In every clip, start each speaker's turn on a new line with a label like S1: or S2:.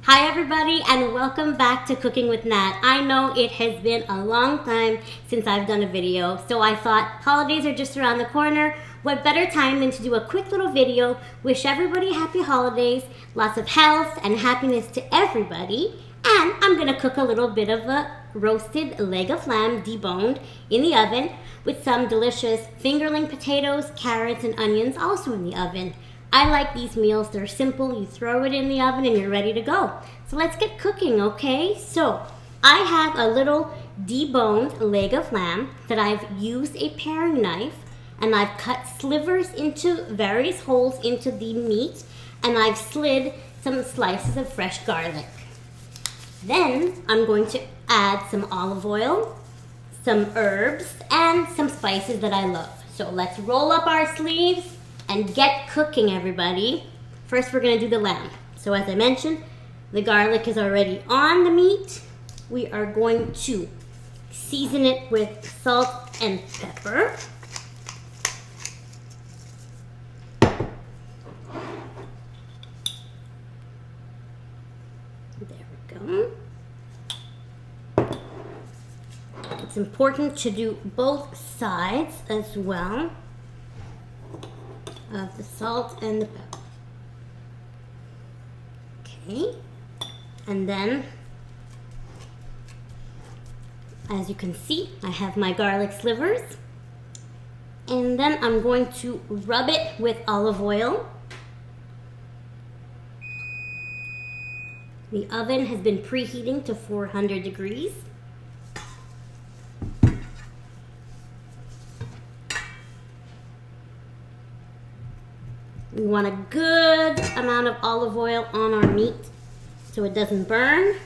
S1: Hi everybody and welcome back to Cooking with Nat. I know it has been a long time since I've done a video, so I thought holidays are just around the corner. What better time than to do a quick little video, wish everybody happy holidays, lots of health and happiness to everybody, and I'm gonna cook a little bit of a roasted leg of lamb deboned in the oven with some delicious fingerling potatoes, carrots, and onions also in the oven. I like these meals. They're simple. You throw it in the oven and you're ready to go. So let's get cooking, okay? So I have a little deboned leg of lamb that I've used a paring knife and I've cut slivers into various holes into the meat and I've slid some slices of fresh garlic. Then I'm going to add some olive oil, some herbs, and some spices that I love. So let's roll up our sleeves and get cooking, everybody. First, we're gonna do the lamb. So as I mentioned, the garlic is already on the meat. We are going to season it with salt and pepper. There we go. It's important to do both sides as well of the salt and the pepper. Okay, and then as you can see, I have my garlic slivers, and then I'm going to rub it with olive oil. The oven has been preheating to 400 degrees. We want a good amount of olive oil on our meat so it doesn't burn.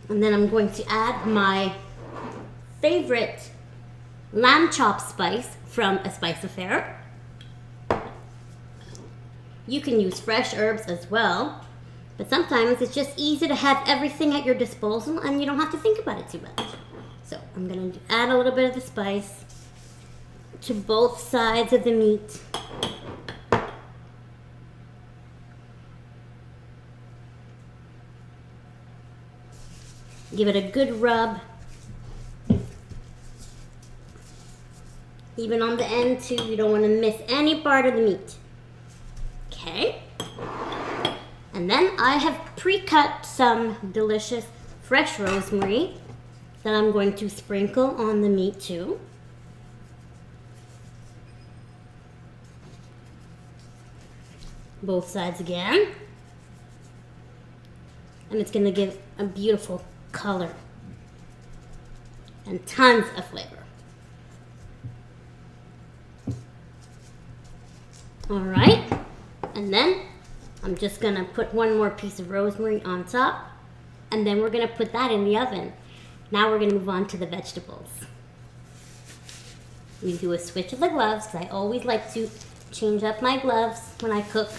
S1: And then I'm going to add my favorite lamb chop spice from A Spice Affair. You can use fresh herbs as well, but sometimes it's just easy to have everything at your disposal and you don't have to think about it too much. So I'm going to add a little bit of the spice to both sides of the meat. Give it a good rub. Even on the end too, you don't want to miss any part of the meat. Okay. And then I have pre-cut some delicious fresh rosemary that I'm going to sprinkle on the meat too. Both sides again. And it's going to give a beautiful color and tons of flavor. All right, and then I'm just gonna put one more piece of rosemary on top, and then we're gonna put that in the oven. Now we're gonna move on to the vegetables. We do a switch of the gloves because I always like to change up my gloves when I cook.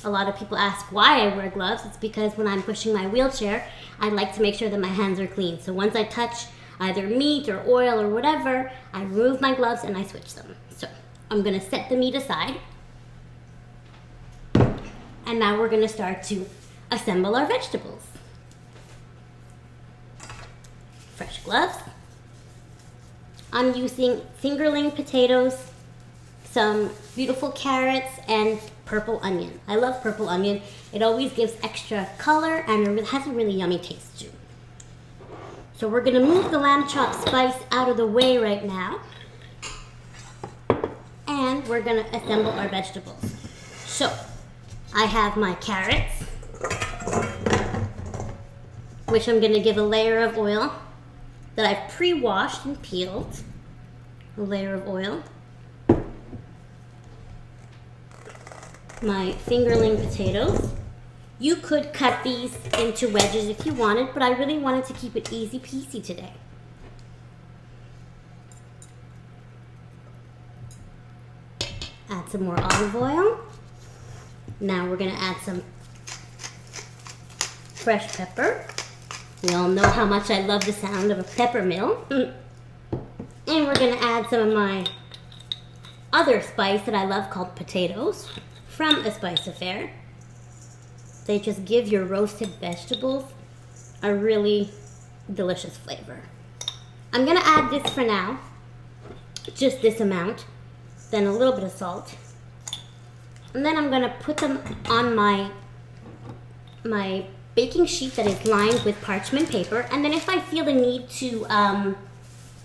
S1: A lot of people ask why I wear gloves. It's because when I'm pushing my wheelchair, I like to make sure that my hands are clean. So once I touch either meat or oil or whatever, I remove my gloves and I switch them. So I'm gonna set the meat aside. And now we're gonna start to assemble our vegetables. Fresh gloves. I'm using fingerling potatoes, some beautiful carrots, and purple onion. I love purple onion. It always gives extra color and it has a really yummy taste too. So we're gonna move the lamb chop spice out of the way right now. And we're gonna assemble our vegetables. So I have my carrots, which I'm gonna give a layer of oil that I've pre-washed and peeled. A layer of oil. My fingerling potatoes. You could cut these into wedges if you wanted, but I really wanted to keep it easy peasy today. Add some more olive oil. Now we're gonna add some fresh pepper. We all know how much I love the sound of a pepper mill. And we're gonna add some of my other spice that I love called potatoes from A Spice Affair. They just give your roasted vegetables a really delicious flavor. I'm gonna add this for now, just this amount, then a little bit of salt. And then I'm gonna put them on my baking sheet that is lined with parchment paper. And then if I feel the need to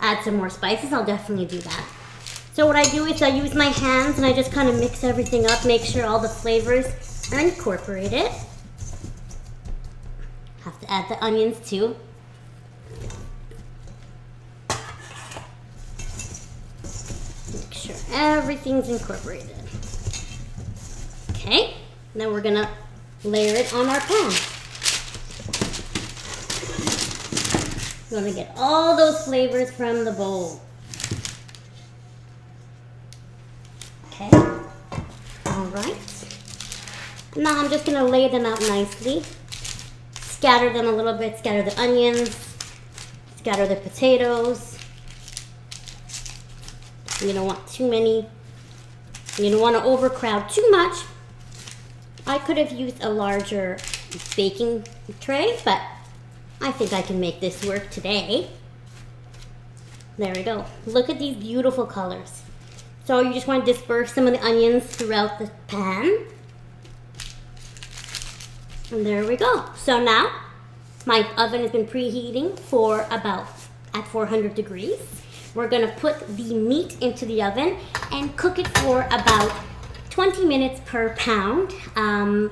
S1: add some more spices, I'll definitely do that. So what I do is I use my hands and I just kind of mix everything up, make sure all the flavors are incorporated. Have to add the onions too. Make sure everything's incorporated. Okay, then we're gonna layer it on our pan. You want to get all those flavors from the bowl. Okay, all right. Now I'm just gonna lay them out nicely. Scatter them a little bit, scatter the onions, scatter the potatoes. You don't want too many. You don't want to overcrowd too much. I could have used a larger baking tray, but I think I can make this work today. There we go. Look at these beautiful colors. So you just want to disperse some of the onions throughout the pan. And there we go. So now my oven has been preheating for about at 400 degrees. We're gonna put the meat into the oven and cook it for about 20 minutes per pound.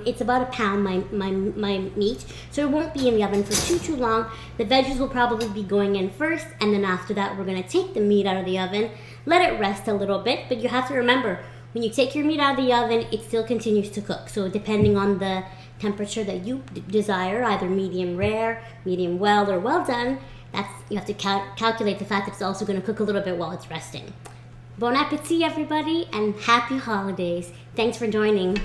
S1: It's about a pound, my meat, so it won't be in the oven for too long. The veggies will probably be going in first, and then after that, we're gonna take the meat out of the oven, let it rest a little bit, but you have to remember, when you take your meat out of the oven, it still continues to cook. So depending on the temperature that you desire, either medium rare, medium well, or well done, you have to calculate the fact that it's also gonna cook a little bit while it's resting. Bon appetit, everybody, and happy holidays. Thanks for joining.